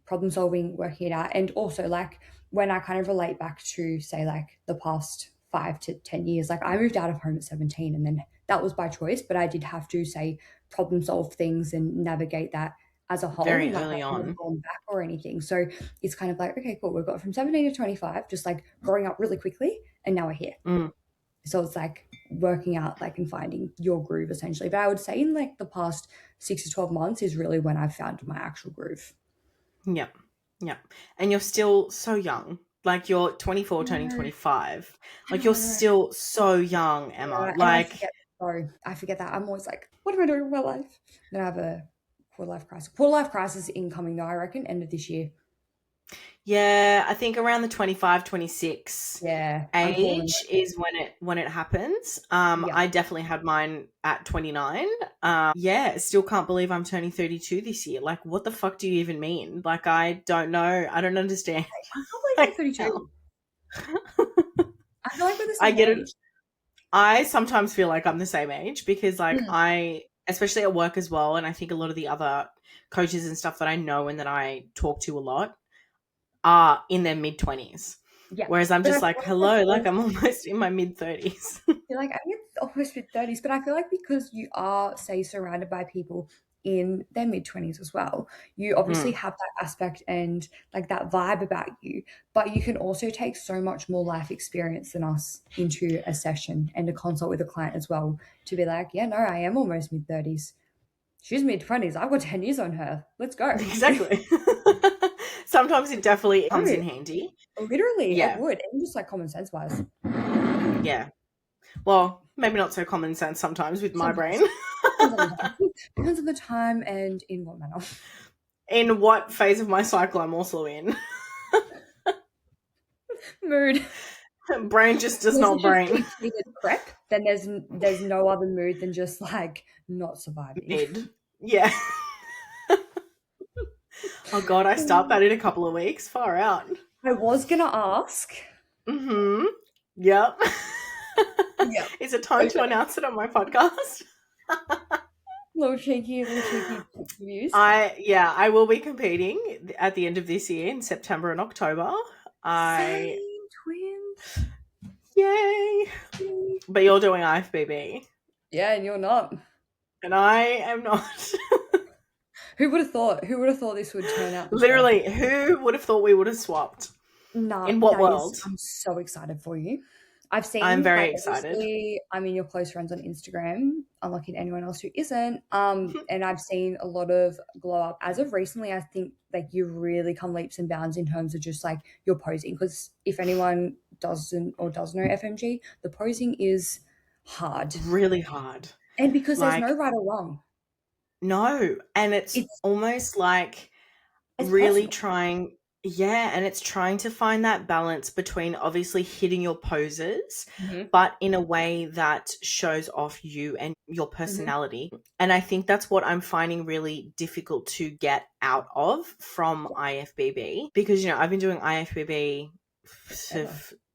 Problem solving, working it out. And also like when I kind of relate back to say like the past 5 to 10 years, like I moved out of home at 17 and then that was by choice, but I did have to say problem solve things and navigate that as a whole. Very And like early I've never on. gone back or anything. So it's kind of like, okay, cool. We've got from 17 to 25, just like growing up really quickly. And now we're here. Mm, So it's like working out like and finding your groove essentially. But I would say in like the past 6 to 12 months is really when I've found my actual groove. yeah. Yeah. And you're still so young. Like you're 24 turning No, 25. I Like you're know. still so young, Emma. Yeah, and I Like, forget. Sorry, I forget that. I'm always like, what am I doing with my life? Then I have a quarter life crisis. Quarter life crisis incoming though. I reckon end of this year. yeah, I think around the 25, 26 Yeah, I'm calling age it. is when it happens. Yeah, I definitely had mine at 29. Yeah, still can't believe I'm turning 32 this year. Like, what the fuck do you even mean? Like, I don't know. I don't understand. I can't believe you're Like, how? 32. I feel like we're the I same get it. age. I sometimes feel like I'm the same age because, like, Mm. especially at work as well, and I think a lot of the other coaches and stuff that I know and that I talk to a lot are in their mid 20s. Yeah. Whereas I'm But I just feel like, like hello, like because I'm almost in my mid-30s. you're like, I'm in almost mid-30s, but I feel like because you are, say, surrounded by people in their mid-20s as well, you obviously have that aspect and like that vibe about you, but you can also take so much more life experience than us into a session and a consult with a client as well to be like, yeah, no, I am almost mid-30s. She's mid-20s. I've got 10 years on her. Let's go. Exactly. Sometimes it definitely comes No, in handy. literally, it Yeah. would. And just like common sense wise. Yeah. Well, maybe not so common sense sometimes with my Sometimes. brain. Depends on the time. Depends on the time and in what manner. In what phase of my cycle I'm also in. Mood. Brain just does Unless not it's just brain. deep seated prep, then there's no other mood than just like not surviving. Mid. Yeah. Oh God, I start that in a couple of weeks. Far out. I was gonna ask. Mm-hmm. Yep. Yeah. Is it time to Okay. announce it on my podcast? Little cheeky views. I will be competing at the end of this year in September and October. Same twins. Yay! But you're doing IFBB. Yeah, and you're not. And I am not. Who would have thought? Who would have thought this would turn out this way? Literally, who would have thought we would have swapped? Nah, In what world? I'm so excited for you. I've seen, I'm very like, excited. obviously, I'm in your close friends on Instagram, unlike anyone else who isn't. And I've seen a lot of glow up. As of recently, I think like you really come leaps and bounds in terms of just like your posing. Because if anyone does know FMG, the posing is hard. Really hard. And because there's Like, no right or wrong. no. And it's It's almost like really personal. trying, and it's trying to find that balance between obviously hitting your poses, but in a way that shows off you and your personality. And I think that's what I'm finding really difficult to get out of from IFBB, because, you know, I've been doing IFBB for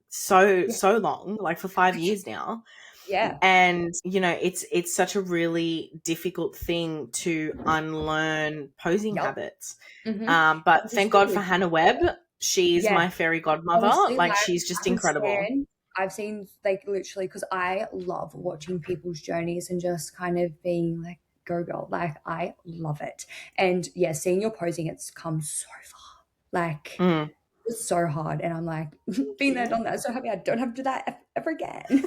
so long, like for 5 years now. Yeah. And, you know, it's such a really difficult thing to unlearn posing habits. But thank God for Hannah Webb. She's my fairy godmother. Honestly, like she's just incredible. I've seen like literally, because I love watching people's journeys and just kind of being like, go girl, like I love it. And yeah, seeing your posing, it's come so far. Like it's so hard. And I'm like, being there, done that. So happy I don't have to do that ever again.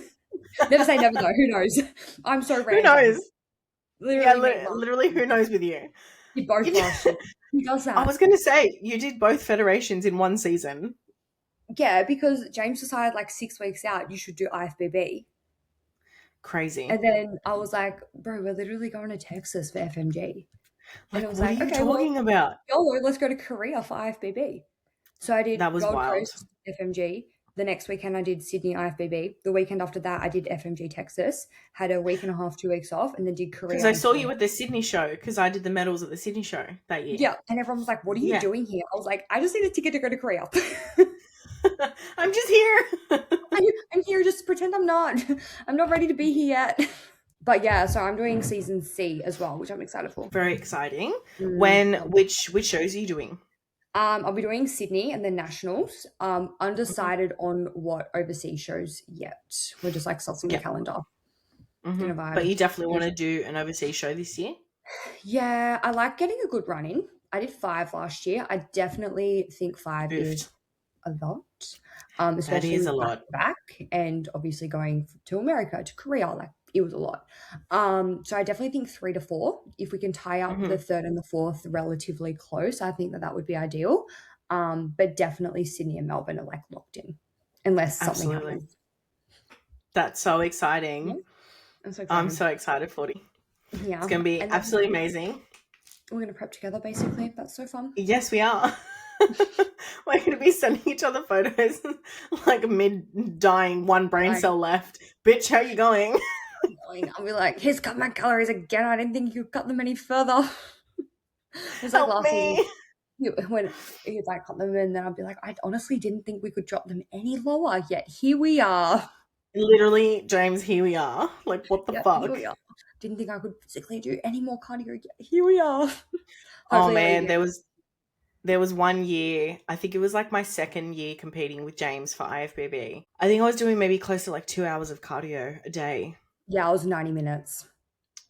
Never say never though. Who knows? I'm so random. Who knows? Literally, literally who knows with you? You both last year. Who does that? I was going to say, you did both federations in one season. Yeah, because James decided like 6 weeks out, you should do IFBB. Crazy. And then I was like, bro, we're literally going to Texas for FMG. And it was what like, are you talking about? YOLO, let's go to Korea for IFBB. So I did Gold Coast FMG. The next weekend I did Sydney IFBB. The weekend after that I did FMG Texas. Had a week and a half, 2 weeks off, and then did Korea. Because I saw you at the Sydney show, because I did the medals at the Sydney show that year. Yeah, and everyone was like, what are you doing here? I was like, I just need a ticket to go to Korea. I'm just here. I'm here, just pretend I'm not. I'm not ready to be here yet. But yeah, so I'm doing season C as well, which I'm excited for. Very exciting. Which shows are you doing? I'll be doing Sydney and the Nationals. Undecided on what overseas shows yet. We're just like stuffing the calendar. But you definitely want to do an overseas show this year? Yeah, I like getting a good run in. I did 5 last year. I definitely think 5 is a lot. Especially that is a lot. Back and obviously going to America, to Korea, like it was a lot. So I definitely think 3 to 4. If we can tie up the 3rd and the 4th relatively close, I think that would be ideal. But definitely Sydney and Melbourne are like locked in, unless something happens. That's so exciting. Yeah. I'm so excited for you. Yeah, it's going to be absolutely amazing. We're going to prep together, basically. That's so fun. Yes, we are. We're going to be sending each other photos like mid-dying, one brain cell left. Bitch, how you going? I'll be like, he's cut my calories again. I didn't think you could cut them any further. It's like last season when he'd like cut them, and then I'd be like, I honestly didn't think we could drop them any lower, yet here we are. Literally, James, here we are. Like, what the fuck? Here we are. Didn't think I could physically do any more cardio, yet here we are. Oh man, there was there was one year, I think it was like my second year competing with James for IFBB. I think I was doing maybe close to like 2 hours of cardio a day. Yeah, I was 90 minutes.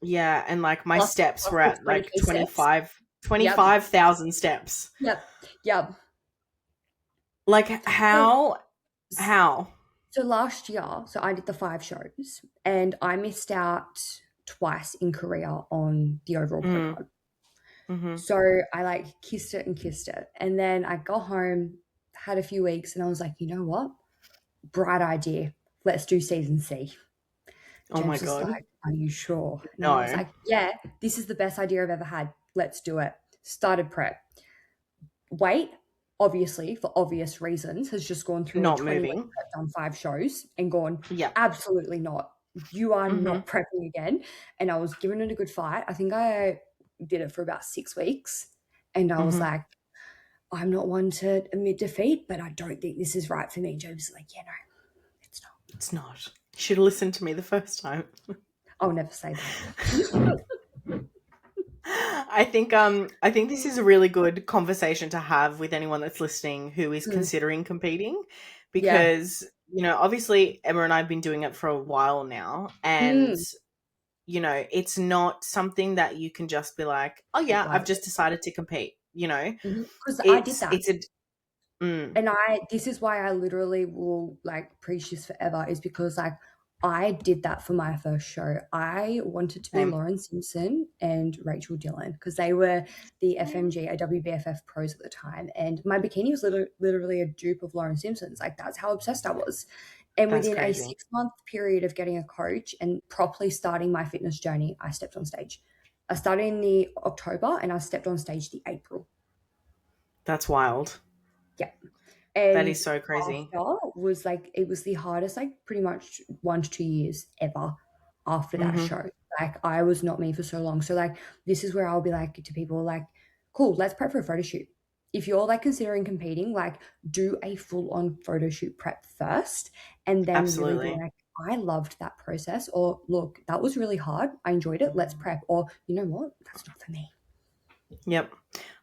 Yeah, and like my Plus, steps plus were the at like 20K steps. Yep. 25,000 steps. Yep. Yep. Like So, how? so last year, so I did the 5 shows and I missed out twice in Korea on the overall pro Mm, card. mm-hmm. So I like kissed it and kissed it. And then I got home, had a few weeks, and I was like, you know what? Bright idea. Let's do season C. Oh my James was God. like, are you sure? And I was No, like, yeah, this is the best idea I've ever had. Let's do it. Started prep. Weight, obviously, for obvious reasons, has just gone through a not 20-week moving. prep, done 5 shows and gone, Yeah. absolutely not. You are Mm-hmm. not prepping again. And I was giving it a good fight. I think I did it for about 6 weeks. And I was Mm-hmm. like, I'm not one to admit defeat, but I don't think this is right for me. James is like, yeah, no, it's not. It's not. You should have listened to me the first time. I'll never say that. I think this is a really good conversation to have with anyone that's listening who is considering competing, Yeah. because obviously Emma and I have been doing it for a while now, and it's not something that you can just be like, oh yeah, I've just decided to compete. Because I did It's that. it's a And this is why I literally will like preach this forever, is because like I did that for my first show. I wanted to be Same. Lauren Simpson and Rachel Dillon because they were the FMG WBFF pros at the time. And my bikini was literally a dupe of Lauren Simpson's. Like that's how obsessed I was. And That's within a crazy. 6-month period of getting a coach and properly starting my fitness journey, I stepped on stage. I started in the October and I stepped on stage the April. That's wild. Yeah. That And is so crazy. after was like, it was the hardest, like pretty much 1 to 2 years ever after that Mm-hmm. show. Like I was not me for so long. So like, this is where I'll be like to people like, cool, let's prep for a photo shoot. If you're like considering competing, like do a full on photo shoot prep first and then really be Absolutely. like, I loved that process, or look, that was really hard. I enjoyed it. Let's prep. Or you know what? That's not for me. Yep.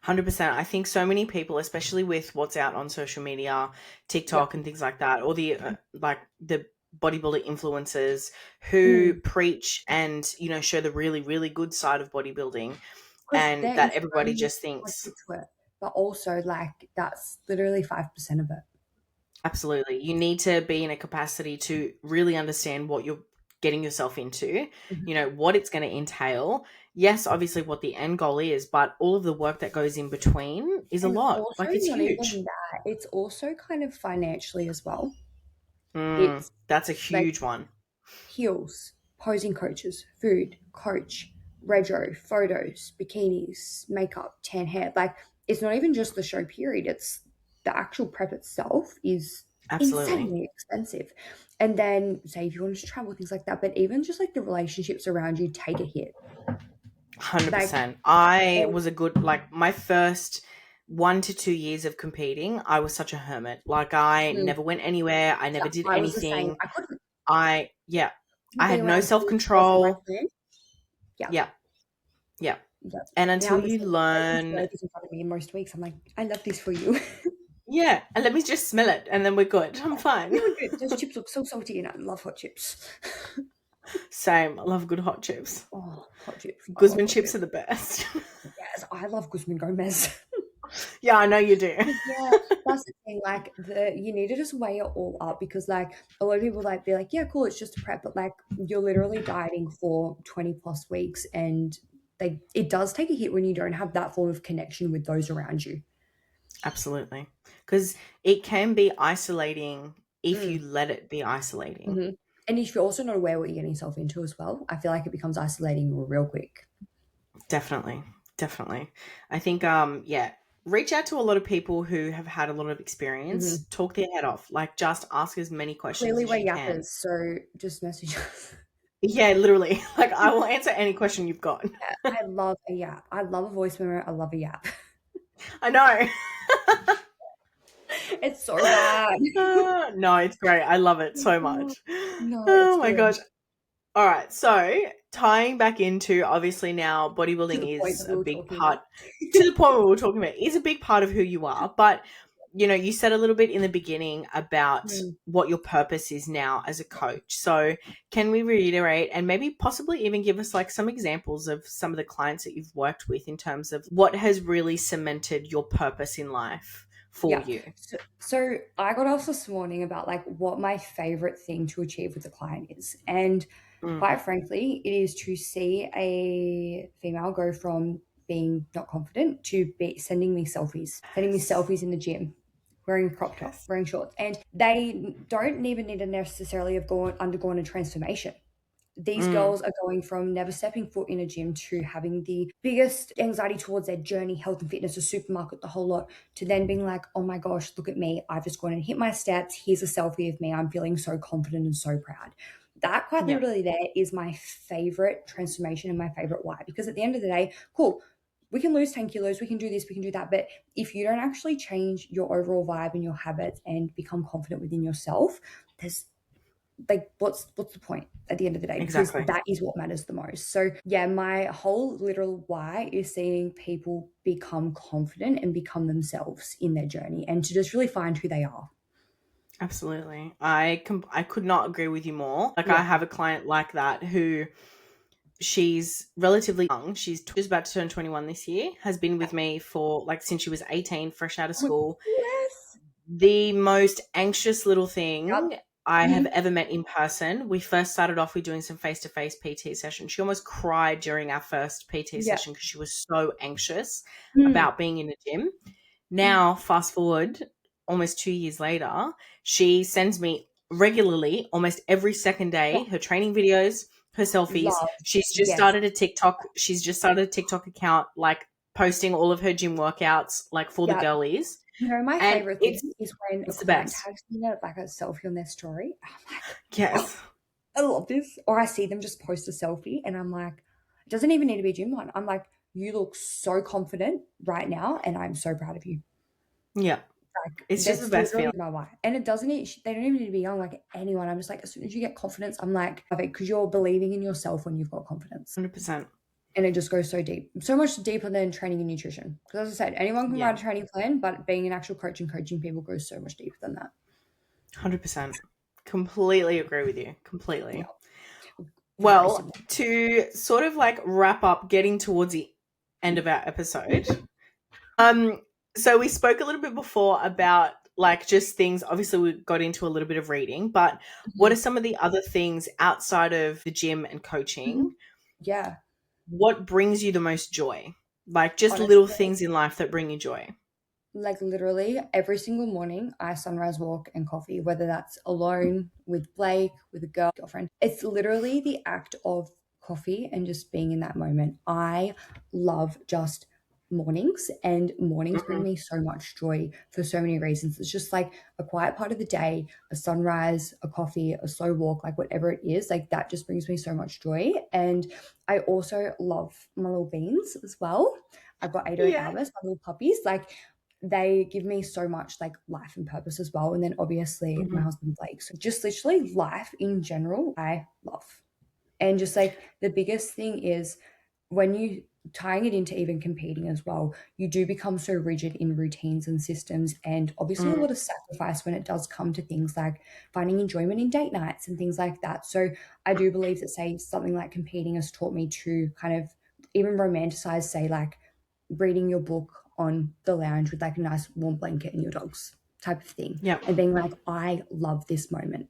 100%. I think so many people, especially with what's out on social media, TikTok and things like that, or the like the bodybuilder influencers who preach and show the really, really good side of bodybuilding, and They're that everybody inspiring just you thinks, to it, but also like that's literally 5% of it. absolutely, you need to be in a capacity to really understand what you're getting yourself into, what it's going to entail. Yes, obviously what the end goal is, but all of the work that goes in between is a And lot. also, Like, it's not even huge. that, it's also kind of financially as well. Mm, It's that's a like huge one. heels, posing coaches, food, coach, rego, photos, bikinis, makeup, tan hair. Like, it's not even just the show period, it's the actual prep itself is Absolutely. insanely expensive. And then, say, if you want to travel, things like that, but even just like the relationships around you take a hit. 100%. I And was a good, like, my first 1 to 2 years of competing, I was such a hermit. Like, I never went anywhere. I never did I was the same. anything. I couldn't I be had no around people who wasn't my self-control. friend. Yeah. Yeah. Yeah. Yeah. And Now until this you is learn, in front of me in most weeks. I'm like, I love this for you. yeah, and let me just smell it and then we're good. I'm fine. We were good. Those chips look so salty and I love hot chips. Same. I love good hot chips. Oh, hot chips. I love Guzman hot chips chips. are the best. Yes, I love Guzman Gomez. Yeah, I know you do. Yeah, that's the thing. Like you need to just weigh it all up because like a lot of people like be like, yeah, cool, it's just a prep, but like you're literally dieting for 20 plus weeks and it does take a hit when you don't have that form of connection with those around you. Absolutely. Because it can be isolating if you let it be isolating. Mm-hmm. And if you're also not aware what you're getting yourself into as well, I feel like it becomes isolating real quick. Definitely. Definitely. I think, reach out to a lot of people who have had a lot of experience, talk their head off, like just ask as many questions Clearly as we're you can. yappers, so just message us. Yeah, literally. Like, I will answer any question you've got. I love a yap. I love a voice memo. I love a yap. I know. It's so bad. No, it's great. I love it so much. No, Oh it's my good. gosh. All right. So tying back into, obviously now To the bodybuilding point is that we a were big talking part, about. to the point where we are talking about, is a big part of who you are. But, you said a little bit in the beginning about Mm. what your purpose is now as a coach. So can we reiterate and maybe possibly even give us like some examples of some of the clients that you've worked with in terms of what has really cemented your purpose in life for Yeah. you? So I got asked this morning about like what my favorite thing to achieve with a client is. And Mm. quite frankly, it is to see a female go from being not confident to be sending me selfies in the gym, wearing a crop top, Yes. wearing shorts. And they don't even need to necessarily have undergone a transformation. These Mm. girls are going from never stepping foot in a gym to having the biggest anxiety towards their journey, health and fitness, a supermarket, the whole lot, to then being like, oh my gosh, look at me. I've just gone and hit my steps. Here's a selfie of me. I'm feeling so confident and so proud. That quite Yeah. literally there is my favorite transformation and my favorite why. Because at the end of the day, cool, we can lose 10 kilos, we can do this, we can do that. But if you don't actually change your overall vibe and your habits and become confident within yourself, there's like what's the point at the end of the day, because Exactly. that is what matters the most. So yeah, my whole literal why is seeing people become confident and become themselves in their journey and to just really find who they are. Absolutely. I could not agree with you more. Like I Yeah. have a client like that who she's relatively young. She's just about to turn 21 this year. Has been with me for like since she was 18, fresh out of Oh, school. yes. The most anxious little Yep. thing I have Mhm. ever met in person. We first started off with doing some face-to-face PT sessions. She almost cried during our first PT Yeah. session because she was so anxious Mm. about being in a gym. Mm. Now, fast forward almost 2 years later, she sends me regularly, almost every second Yeah. day, her training videos, her selfies. Love. She's just Yes. started a TikTok. She's just started a TikTok account, like posting all of her gym workouts, like for the Yeah. girlies. You know, my And favorite it's thing is when a it's the client best. tags me like a selfie on their story. I'm like, oh, Yes. I love this. Or I see them just post a selfie and I'm like, it doesn't even need to be a gym one. I'm like, you look so confident right now and I'm so proud of you. Yeah. Like It's just the that's best literally feeling. my why. And it doesn't need, they don't even need to be young, like anyone. I'm just like, as soon as you get confidence, I'm like, of it, because you're believing in yourself when you've got confidence. 100%. And it just goes so deep, so much deeper than training and nutrition. Because as I said, anyone can Yeah. write a training plan, but being an actual coach and coaching people goes so much deeper than that. 100%. Completely agree with you. Completely. Yeah, very Well, simple. to sort of like wrap up, getting towards the end of our episode. So we spoke a little bit before about like just things. Obviously, we got into a little bit of reading, but what are Mhm. some of the other things outside of the gym and Mhm. coaching? Yeah, What brings you the most joy? Like just little honestly. things in life that bring you joy. Like literally every single morning, I sunrise walk and coffee, whether that's alone with Blake, with a girlfriend. It's literally the act of coffee and just being in that moment. I love just mornings, and mornings bring Mhm. me so much joy for so many reasons. It's just like a quiet part of the day, a sunrise, a coffee, a slow walk, like whatever it is, like that just brings me so much joy. And I also love my little beans as well. I've got 808 Yeah. Albus, my little puppies. Like they give me so much like life and purpose as well. And then obviously my Mhm. husband Blake. So just literally life in general, I love. And just like the biggest thing is when you tying it into even competing as well, you do become so rigid in routines and systems, and obviously a Mm. lot of sacrifice when it does come to things like finding enjoyment in date nights and things like that. So I do believe that, say, something like competing has taught me to kind of even romanticize, say, like reading your book on the lounge with like a nice warm blanket and your dogs type of thing, Yeah. and being like, I love this moment.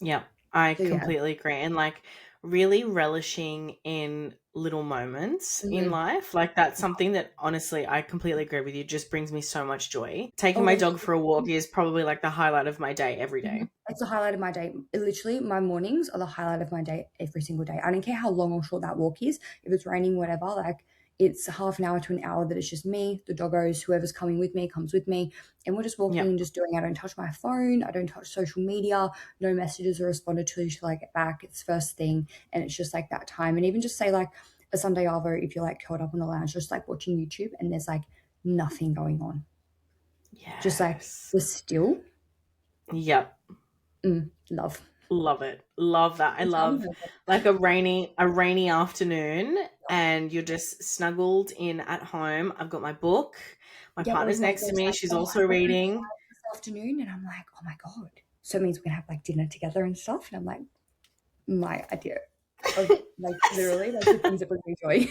Yeah, I So yeah. completely agree. And like really relishing in little moments in Mhm. life, like that's something that honestly I completely agree with you, just brings me so much joy. Taking Oh, my dog for a walk literally. is probably like the highlight of my day every Mhm. day. It's the highlight of my day. Literally, my mornings are the highlight of my day every single day. I don't care how long or short that walk is. If it's raining, whatever, like it's half an hour to an hour that it's just me, the doggos, whoever's coming with me comes with me, and we're just Yeah. walking and just doing. I don't touch my phone. I don't touch social media. No messages are responded to till I get back. It's first thing, and it's just like that time. And even just say like a Sunday arvo, if you're like curled up on the lounge, just like watching YouTube, and there's like nothing going on, just like Yes. the still. Yep. Love. Love it. Love that. I And tell me love about that. like a rainy afternoon and you're just snuggled in at home. I've got my book. My Yeah, or partner's my next to boyfriend's me. like, She's "Oh, also I've got to go to reading. work this afternoon," and I'm like, "Oh my god!" So it means we're gonna have like dinner together and stuff. And I'm like, my idea of like literally like the things that bring me joy.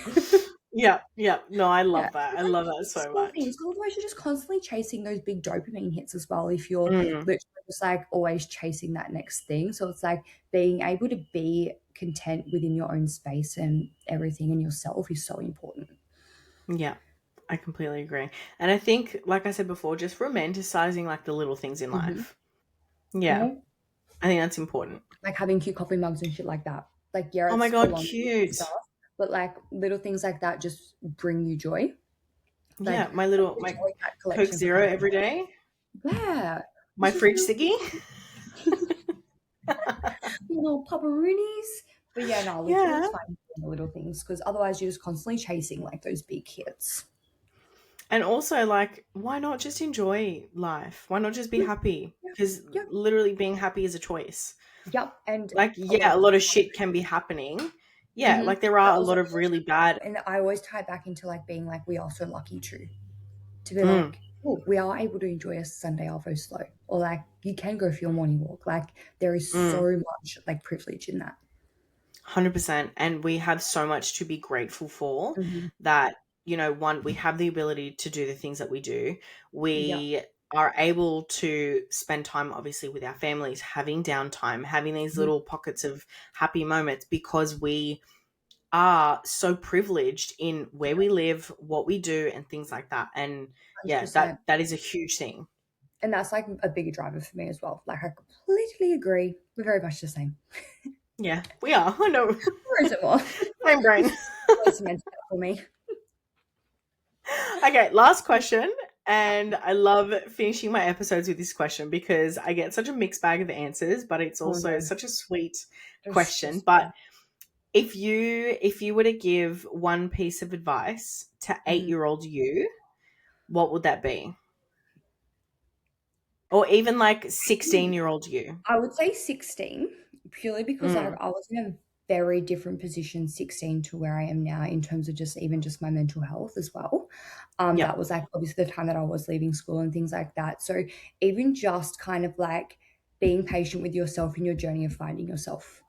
Yeah, yeah. No, I Yeah, love that. it's I like love that it's so small much. things. 'Cause otherwise, you're just constantly chasing those big dopamine hits as well. If you're Mm, literally just like always chasing that next thing, so it's like being able to be content within your own space and everything in yourself is so important. yeah, I completely agree. And I think, like I said before, just romanticizing like the little things in Hmm. life. Yeah, Hmm. I think that's important. Like having cute coffee mugs and shit like that. Like, yeah, Oh my it's God, full on and cute. stuff, but like little things like that just bring you joy. Yeah, Like my the Joy Cat Coke collection for Zero Christmas. every day. Yeah, My it's just fridge really ciggy. little pepperoonies. But yeah, no, literally Yeah. it's fine doing the little things because otherwise you're just constantly chasing like those big hits. And also, like, why not just enjoy life? Why not just be Yeah, happy? yeah, Because yeah, literally being happy is a choice. yep. And Like, a lot yeah, of a lot of shit can be happening. Yeah, hmm like there but are a also, lot of really bad. and I always tie it back into like being like we are so lucky to be Mm, like, oh, we are able to enjoy a Sunday off so slow, or like you can go for your morning walk. Like there is so mm. much like privilege in that. 100%. And we have so much to be grateful for Hmm. that, one, we have the ability to do the things that we do. Yep. We are able to spend time, obviously, with our families, having downtime, having these Mhm. little pockets of happy moments because we are so privileged in where we live, what we do, and things like that. And yeah, 100%. that is a huge thing. And that's like a bigger driver for me as well. Like I completely agree. We're very much the same. Yeah, we are. I know. Or is it more? Same brain. Always cemented that for me. Okay, last question. And I love finishing my episodes with this question because I get such a mixed bag of answers, but it's Oh also no. such a sweet There's question. just But if you were to give one piece of advice to mhm. 8-year-old you, what would that be? Or even like 16-year-old you? I would say 16, purely because Mm, I was in a very different position 16 to where I am now in terms of just even just my mental health as well. yeah, That was like obviously the time that I was leaving school and things like that. So even just kind of like being patient with yourself in your journey of finding yourself.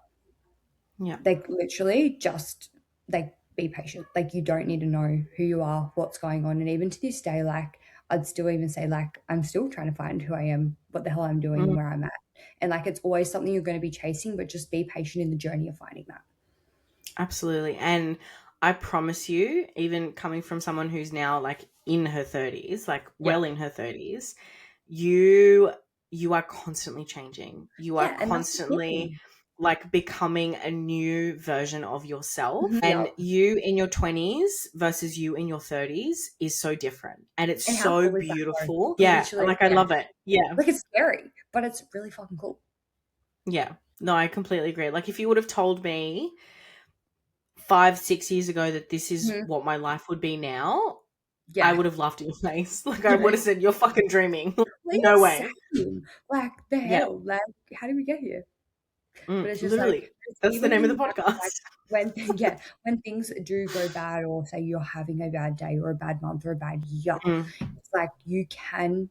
yeah. Like literally just like be patient. Like you don't need to know who you are, what's going on. And even to this day, like I'd still even say like I'm still trying to find who I am, what the hell I'm doing and Mm. where I'm at. And like it's always something you're going to be chasing, but just be patient in the journey of finding that. Absolutely. And I promise you, even coming from someone who's now like in her 30s, like Yeah. well in her 30s, you you are constantly changing. You are Yeah. And that's the constantly thing. like becoming a new version of yourself. And Yep. you in your 20s versus you in your 30s is so different. And it's And how so cool is that though? beautiful. Yeah, Literally, like I yeah. love it. Yeah. Like it's scary, but it's really fucking cool. Yeah. No, I completely agree. Like if you would have told me 5, 6 years ago that this is Mhm. what my life would be now, I Yeah. would have laughed in your face. Like I would have said, "You're fucking dreaming." No way. Insane. Like the Yeah, hell? Like how did we get here? But it's just like literally. That's the even name of in the that, podcast. like when yeah, when things do go bad, or say you're having a bad day or a bad month or a bad year, Mm, it's like you can,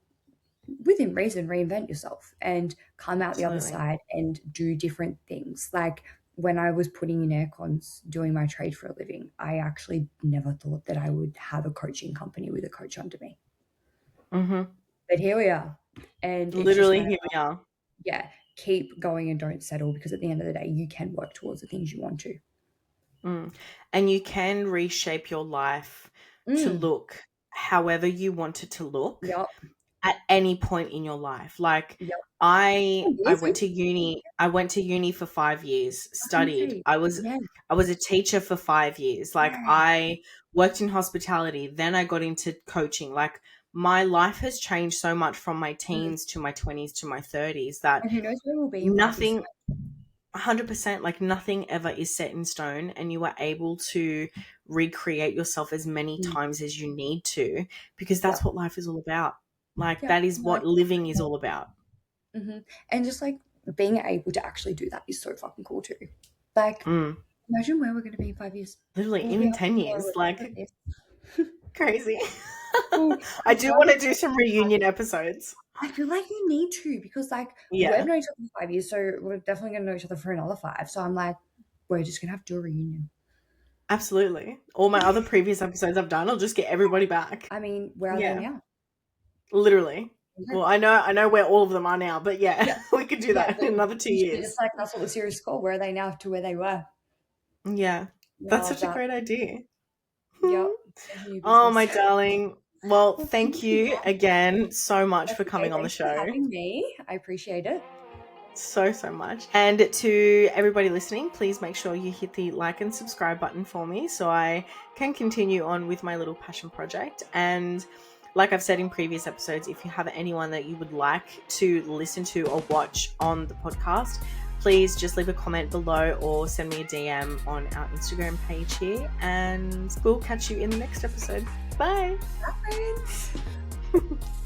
within reason, reinvent yourself and come out the other absolutely. side and do different things. Like when I was putting in air cons doing my trade for a living, I actually never thought that I would have a coaching company with a coach under me. Mhm. But here we are. And it's just Literally, kind of, here we are. yeah, keep going and don't settle because at the end of the day, you can work towards the things you want to. Mm. And you can reshape your life to Mm, look however you want it to look yep, at any point in your life. Like yep. I Amazing. went to uni. I went to uni for 5 years, I was gonna studied. say, I was yeah, I was a teacher for 5 years. Like yeah. I worked in hospitality, then I got into coaching. Like my life has changed so much from my Mm. teens to my 20s to my 30s that And who knows where we'll be in 5 years' nothing 100%, like nothing ever is set in stone, and you are able to recreate yourself as many time. Mm, times as you need to because that's yep, what life is all about. Like yep. that is No, I what living is all about. mhm. And just like being able to actually do that is so fucking cool too. Like, imagine where we're going to be in 5 years. Literally, We'll in 10 years, like, crazy. Well, I do want to do some reunion episodes. I feel like you need to, because like we've known each other for 5 years, so we're definitely going to know each other for another 5. So I'm like, we're just going to have to do a reunion. Absolutely. All my other previous episodes I've done, I'll just get everybody back. I mean, where are they now? Literally. Well, I know where all of them are now, but we could do that in another 2 years. It's like, that's what the series is called. Where are they now to where they were? Yeah. That's such a great idea. Yep. Oh, my darling. Well, thank you again so much for coming on the show. Thanks for having me. I appreciate it. So much. And to everybody listening, please make sure you hit the like and subscribe button for me so I can continue on with my little passion project. And like I've said in previous episodes, if you have anyone that you would like to listen to or watch on the podcast, please just leave a comment below or send me a DM on our Instagram page here, and we'll catch you in the next episode. Bye. Bye, friends.